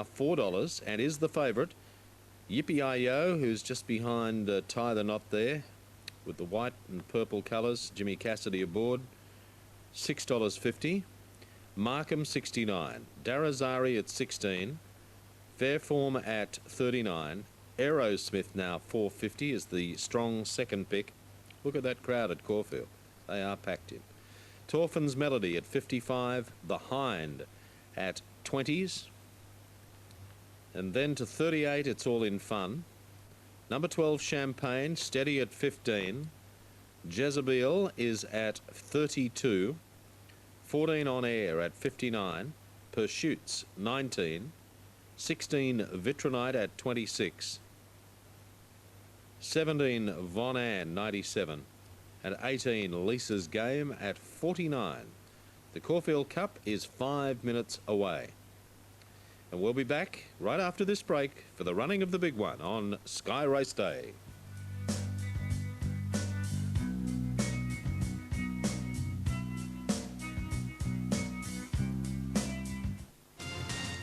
now $4 and is the favourite. Yippee-Yi-Yo, who's just behind Tie the Knot there with the white and purple colours. Jimmy Cassidy aboard, $6.50. Markham, 69. Darazari at 16. Fairform at 39. Aerosmith now $4.50 is the strong second pick. Look at that crowd at Caulfield. They are packed in. Torfin's Melody at 55. The Hind at 20s. And then to 38, it's All in Fun. Number 12, Champagne, steady at 15. Jezebel is at 32. 14 On Air at 59. Pursuits, 19. 16, Vitronite at 26. 17, Von Ann, 97. And 18, Lisa's Game at 49. The Caulfield Cup is 5 minutes away. And we'll be back right after this break for the running of the big one on Sky Race Day.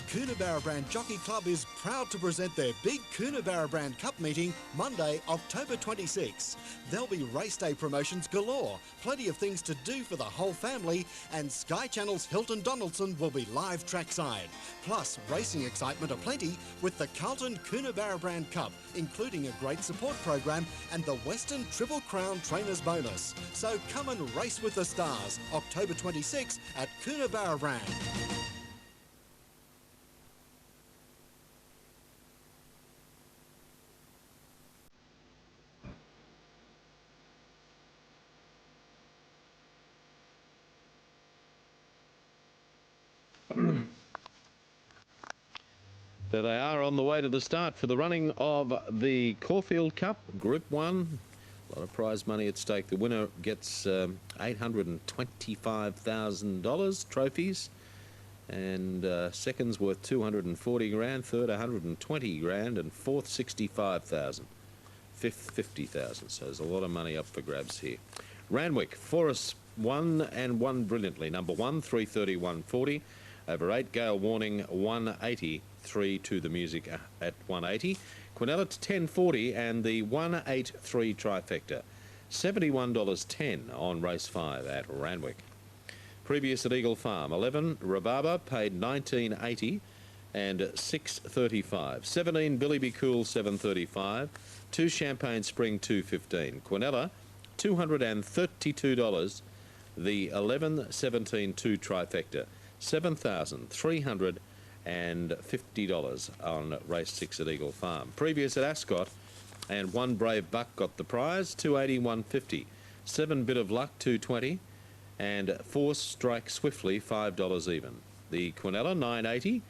Coonabarra Brand Jockey Club is proud to present their big Coonabarra Brand Cup meeting Monday, October 26. There'll be race day promotions galore, plenty of things to do for the whole family, and Sky Channel's Hilton Donaldson will be live trackside. Plus, racing excitement aplenty with the Carlton Coonabarra Brand Cup, including a great support program and the Western Triple Crown Trainers Bonus. So come and race with the stars, October 26 at Coonabarra Brand. There they are on the way to the start for the running of the Caulfield Cup, Group 1. A lot of prize money at stake. The winner gets $825,000 trophies, and second's worth 240 grand, third 120 grand, and fourth 65,000, fifth 50,000. So there's a lot of money up for grabs here. Randwick, Forest 1 and 1 brilliantly. Number 1, 330-140. Over 8, Gale Warning 180, 3 to the music at 180. Quinella to 1040 and the 183 trifecta. $71.10 on race 5 at Randwick. Previous at Eagle Farm, 11, Rhubarber paid $19.80 and $6.35. 17, Billy Be Cool, $7.35. 2, Champagne Spring, $2.15. Quinella, $232. The 11-17-2 trifecta. $7,350 on race 6 at Eagle Farm. Previous at Ascot, and 1 Brave Buck got the prize, $280-150. 7 Bit of Luck, $220, and 4 Strike Swiftly, $5 even. The Quinella, $980,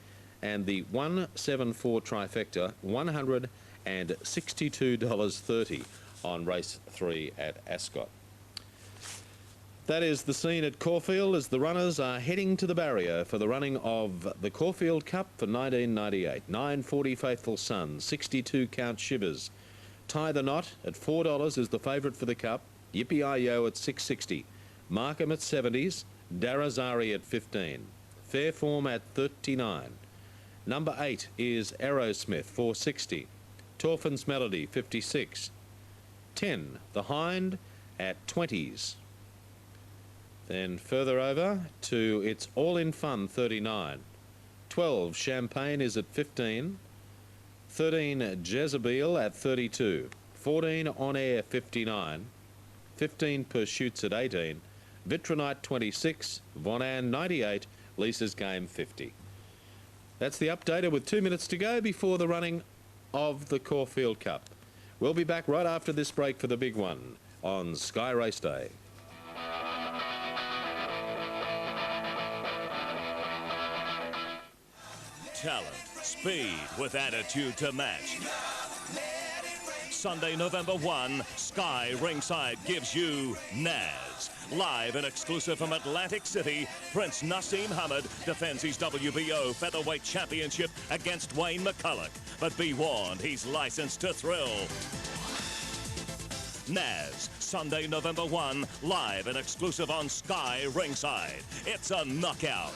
and the 174 trifecta, $162.30 on race 3 at Ascot. That is the scene at Caulfield as the runners are heading to the barrier for the running of the Caulfield Cup for 1998. 940 Faithful Son, 62 Count Shivers. Tie the Knot at $4 is the favourite for the Cup. Yippee-Yi-Yo at $6.60. Markham at $70s. Darazari at $15. Fairform at $39. Number 8 is Aerosmith, $4.60. Torfin's Melody, $56. 10, The Hind at $20s. Then further over to It's All in Fun, $39. 12, Champagne is at 15. 13, Jezebel at 32. 14, On Air, 59. 15, Pursuits at 18. Vitronite, 26. Von Ann, 98. Lisa's Game, 50. That's the updater with 2 minutes to go before the running of the Caulfield Cup. We'll be back right after this break for the big one on Sky Race Day. Talent, speed with attitude to match. Sunday, November 1, Sky Ringside gives you Naz. Live and exclusive from Atlantic City, Prince Nassim Hamid defends his WBO featherweight championship against Wayne McCulloch. But be warned, he's licensed to thrill. Naz, Sunday, November 1, live and exclusive on Sky Ringside. It's a knockout.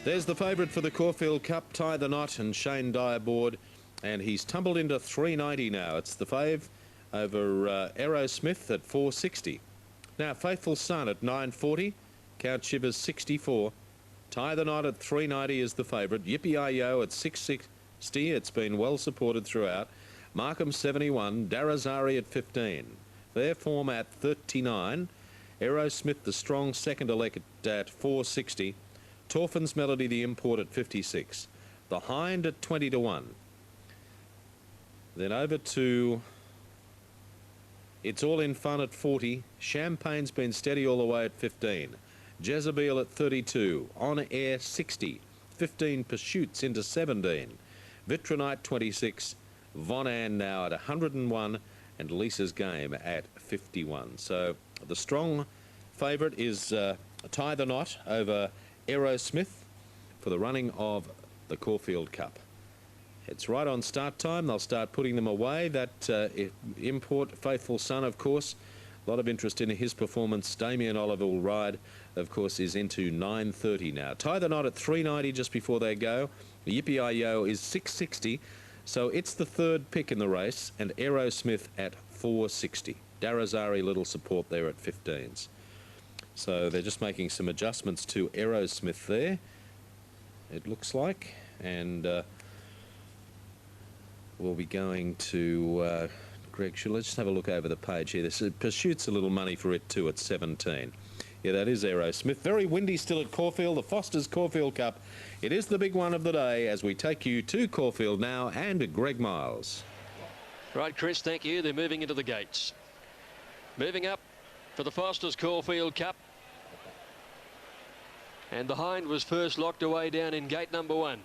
There's the favourite for the Caulfield Cup, Tie the Knot, and Shane Dyer aboard, and he's tumbled into 390 now. It's the fave over Aerosmith at 460. Now Faithful Son at 940, Count Shivers 64. Tie the Knot at 390 is the favourite. Yippee-Yi-Yo at 660. It's been well supported throughout. Markham 71, Darazari at 15. Their form at 39. Aerosmith the strong second elect at 460. Torfin's Melody the import at 56. The Hind at 20 to 1. Then over to It's All in Fun at 40. Champagne's been steady all the way at 15. Jezebel at 32. On Air 60. 15 Pursuits into 17. Vitronite 26. Von Ann now at 101. And Lisa's Game at 51. So the strong favourite is Tie the Knot over Aerosmith for the running of the Caulfield Cup. It's right on start time. They'll start putting them away. That import, Faithful Son, of course. A lot of interest in his performance. Damien Oliver will ride, of course, is into 9:30 now. Tie the Knot at 390 just before they go. Yippee-Yi-Yo is 660. So it's the third pick in the race, and Aerosmith at 460. Darazari little support there at 15s. So they're just making some adjustments to Aerosmith there, it looks like, and we'll be going to Greg. Let's just have a look over the page here. This Pursuit's a little money for it too at 17. Yeah, that is Aerosmith. Very windy still at Caulfield, the Foster's Caulfield Cup. It is the big one of the day as we take you to Caulfield now and Greg Miles. Right, Chris, thank you. They're moving into the gates. Moving up for the Foster's Caulfield Cup. And the Hind was first locked away down in gate number 1.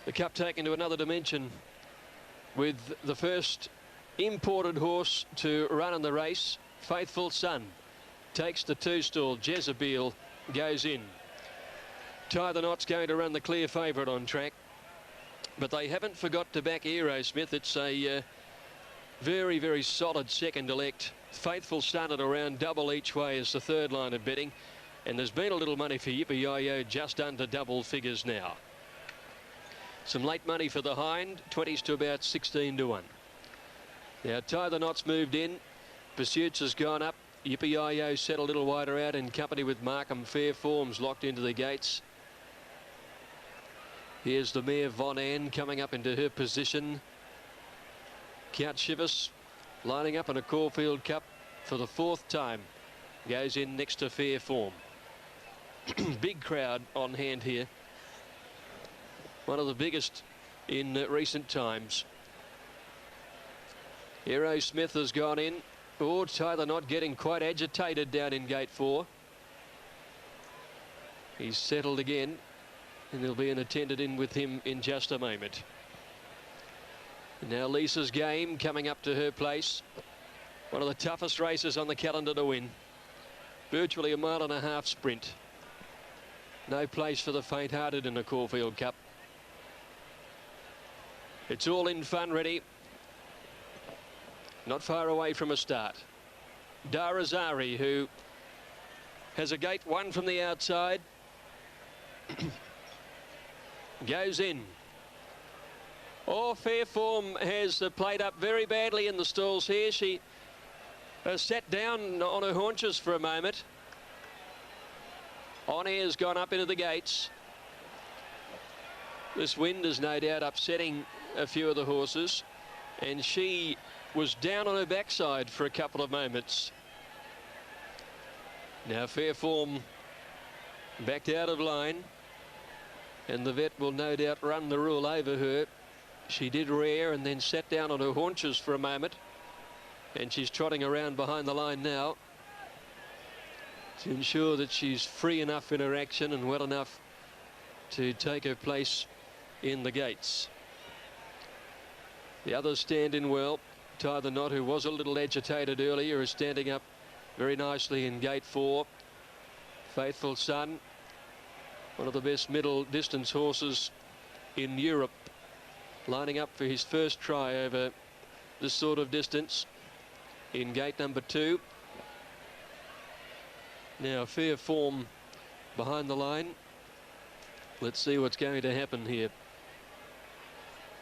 The Cup taken to another dimension with the first imported horse to run in the race. Faithful Son takes the 2-stall. Jezebel goes in. Tie the Knot's going to run the clear favourite on track, but they haven't forgot to back Aerosmith. It's a very, very solid second elect. Faithful Son at around double each way is the third line of betting, and there's been a little money for Yippee-Yi-Yo, just under double figures now. Some late money for the Hind, 20s to about 16 to 1. Now Tie the Knot's moved in. Pursuits has gone up. Yippee-Yi-Yo set a little wider out in company with Markham. Fair Forms locked into the gates. Here's the mare Von Ann coming up into her position. Count Shivers lining up in a Caulfield Cup for the 4th time. Goes in next to Fair Form. Big crowd on hand here. One of the biggest in recent times. Aerosmith has gone in. Oh, Tie the Knot getting quite agitated down in gate 4. He's settled again, and there'll be an attendant in with him in just a moment. Now Lisa's Game coming up to her place. One of the toughest races on the calendar to win. Virtually a 1.5 mile sprint. No place for the faint-hearted in the Caulfield Cup. It's All in Fun ready. Not far away from a start. Darazari, who has a gate 1 from the outside, goes in. Oh, Fair Form has played up very badly in the stalls here. She sat down on her haunches for a moment. On Air's gone up into the gates. This wind is no doubt upsetting a few of the horses, and she was down on her backside for a couple of moments. Now Fair Form backed out of line, and the vet will no doubt run the rule over her. She did rear and then sat down on her haunches for a moment, and she's trotting around behind the line now to ensure that she's free enough in her action and well enough to take her place in the gates. The others stand in well. Tie the Knot, who was a little agitated earlier, is standing up very nicely in gate 4. Faithful Son, one of the best middle distance horses in Europe, lining up for his first try over this sort of distance in gate number 2. Now Fair Form behind the line. Let's see what's going to happen here.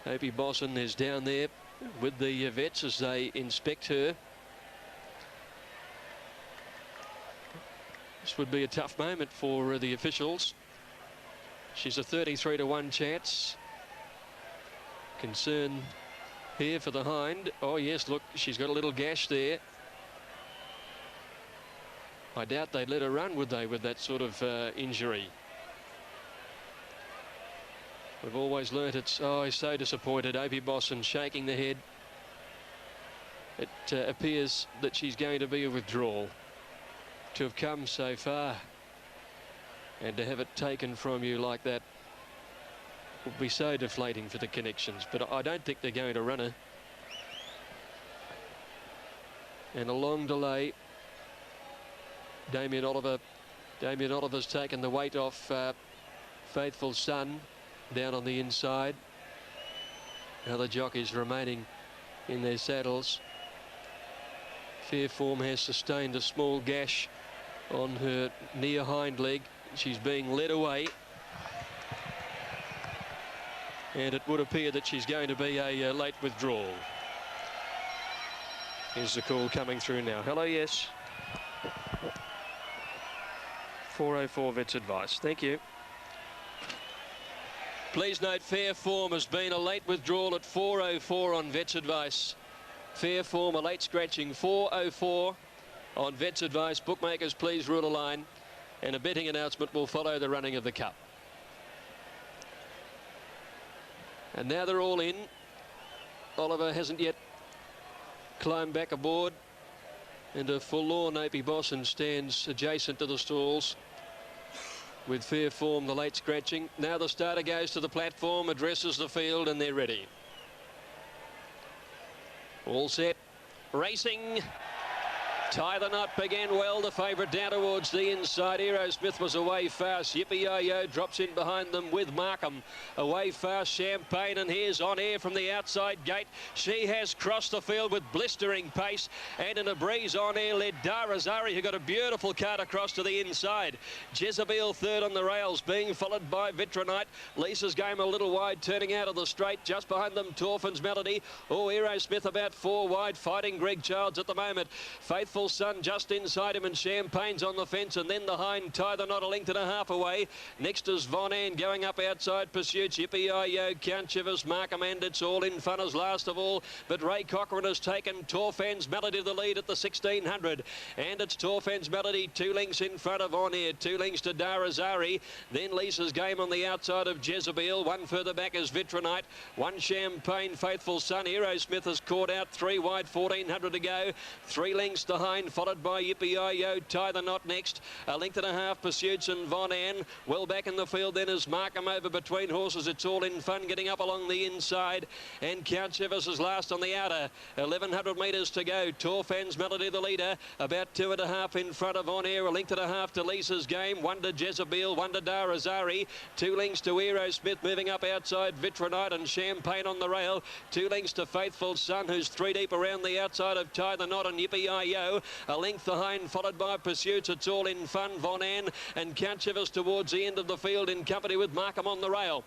Opie Bosson is down there with the vets as they inspect her. This would be a tough moment for the officials. She's a 33-to-1 chance. Concern here for the hind. Oh yes, look, she's got a little gash there. I doubt they'd let her run, would they, with that sort of injury? We've always learnt it's, oh, he's so disappointed. Opie Bosson shaking the head. It appears that she's going to be a withdrawal. To have come so far and to have it taken from you like that would be so deflating for the Connections, but I don't think they're going to run her. And a long delay. Damien Oliver's taken the weight off Faithful Son down on the inside. Now the jockeys remaining in their saddles. Fairform has sustained a small gash on her near hind leg. She's being led away. And it would appear that she's going to be a late withdrawal. Here's the call coming through now. Hello, yes. 404 Vets Advice. Thank you. Please note Fairform has been a late withdrawal at 404 on Vets Advice. Fairform a late scratching 404 on Vets Advice. Bookmakers, please rule a line, and a betting announcement will follow the running of the Cup. And now they're all in. Oliver hasn't yet climbed back aboard, and a forlorn Opie Bosson stands adjacent to the stalls with Fairform the late scratching. Now the starter goes to the platform, addresses the field, and they're ready. All set, racing. Tie the Knot began well, the favourite down towards the inside. Aerosmith was away fast. Yippee-Yo-Yo drops in behind them with Markham. Away fast, Champagne, and here's On Air from the outside gate. She has crossed the field with blistering pace, and in a breeze, On Air led Darazari, who got a beautiful card across to the inside. Jezebel third on the rails, being followed by Vitronite. Lisa's Game a little wide, turning out of the straight. Just behind them, Torfin's Melody. Oh, Aerosmith about 4 wide, fighting Greg Childs at the moment. Faithful Sun just inside him, and Champagne's on the fence, and then the hind Tie the Knot a length and a half away. Next is Von Ann going up outside pursuits. Yippee-Yo-Yo, Count Chivers, Markham, and It's All in Fun as last of all. But Ray Cochrane has taken Torfan's Melody the lead at the 1600, and it's Torfan's Melody 2 lengths in front of On Air, 2 lengths to Darazari. Then Lisa's Game on the outside of Jezebel. 1 further back is Vitronite. 1 Champagne, Faithful Sun. Aerosmith has caught out 3 wide, 1400 to go. 3 lengths to hind, followed by Yippee-Yo-Yo, Tie the Knot next. A length and a half pursuits, and Von Ann well back in the field then is Markham over between horses. It's All in Fun getting up along the inside, and Count Chivers is last on the outer. 1100 metres to go. Torfan's Melody the leader, about 2.5 in front of On Air. A length and a half to Lisa's Game. 1 to Jezebel, 1 to Darazari. 2 lengths to Aerosmith, moving up outside Vitronite, and Champagne on the rail. 2 lengths to Faithful Sun, who's 3 deep around the outside of Tie the Knot and Yippee-Yo-Yo. A length behind, followed by Pursuits. It's All in Fun, Von Ann, and Count Chivers towards the end of the field in company with Markham on the rail.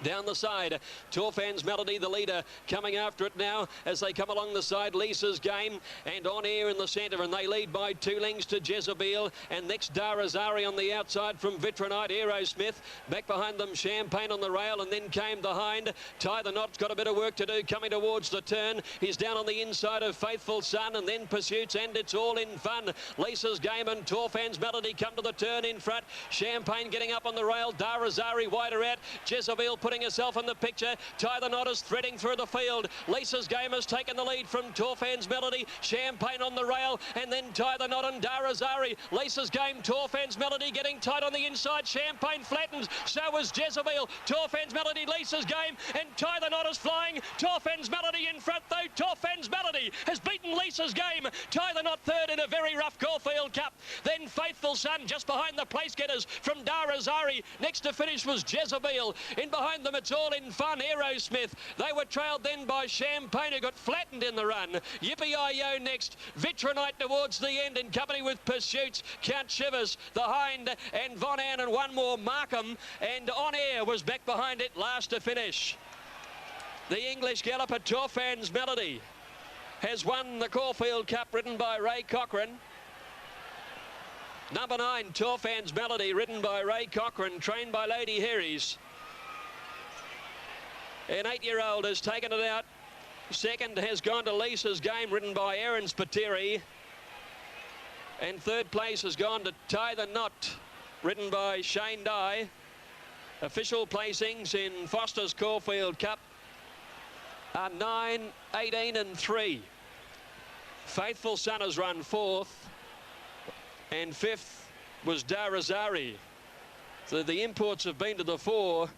Down the side, Torfan's Melody the leader, coming after it now as they come along the side. Lisa's Game and On Air in the centre, and they lead by 2 lengths to Jezebel, and next Darazari on the outside from Vitronite. Aerosmith back behind them, Champagne on the rail, and then came the hind. Tie the Knot's got a bit of work to do coming towards the turn. He's down on the inside of Faithful Sun, and then Pursuits, and It's All in Fun. Lisa's Game and Torfan's Melody come to the turn in front. Champagne getting up on the rail. Darazari wider out. Jezebel putting herself in the picture. Tie the Knot is threading through the field. Lisa's Game has taken the lead from Torfan's Melody. Champagne on the rail, and then Tie the Knot and Darazari. Lisa's Game, Torfan's Melody getting tight on the inside. Champagne flattens, so is Jezebel. Torfan's Melody, Lisa's Game, and Tie the Knot is flying. Torfan's Melody in front though. Torfan's Melody has beaten Lisa's Game. Tie the Knot third in a very rough Caulfield Cup. Then Faithful Sun just behind the place getters from Darazari. Next to finish was Jezebel. In behind behind them. It's all in fun. Aerosmith. They were trailed then by Champagne, who got flattened in the run. Yippee-Yi-Yo next. Vitronite towards the end in company with Pursuits. Count Shivers, the Hind, and Von Ann, and one more, Markham. And On Air was back behind it, last to finish. The English galloper Torfan's Melody has won the Caulfield Cup, ridden by Ray Cochrane. Number 9, Torfan's Melody, ridden by Ray Cochrane, trained by Lady Harries. An 8-year-old has taken it out. Second has gone to Lisa's Game, ridden by Aaron Spiteri. And third place has gone to Tie the Knot, ridden by Shane Dye. Official placings in Foster's Caulfield Cup are 9, 18 and 3. Faithful Son has run 4th, and 5th was Darazari. So the imports have been to the fore.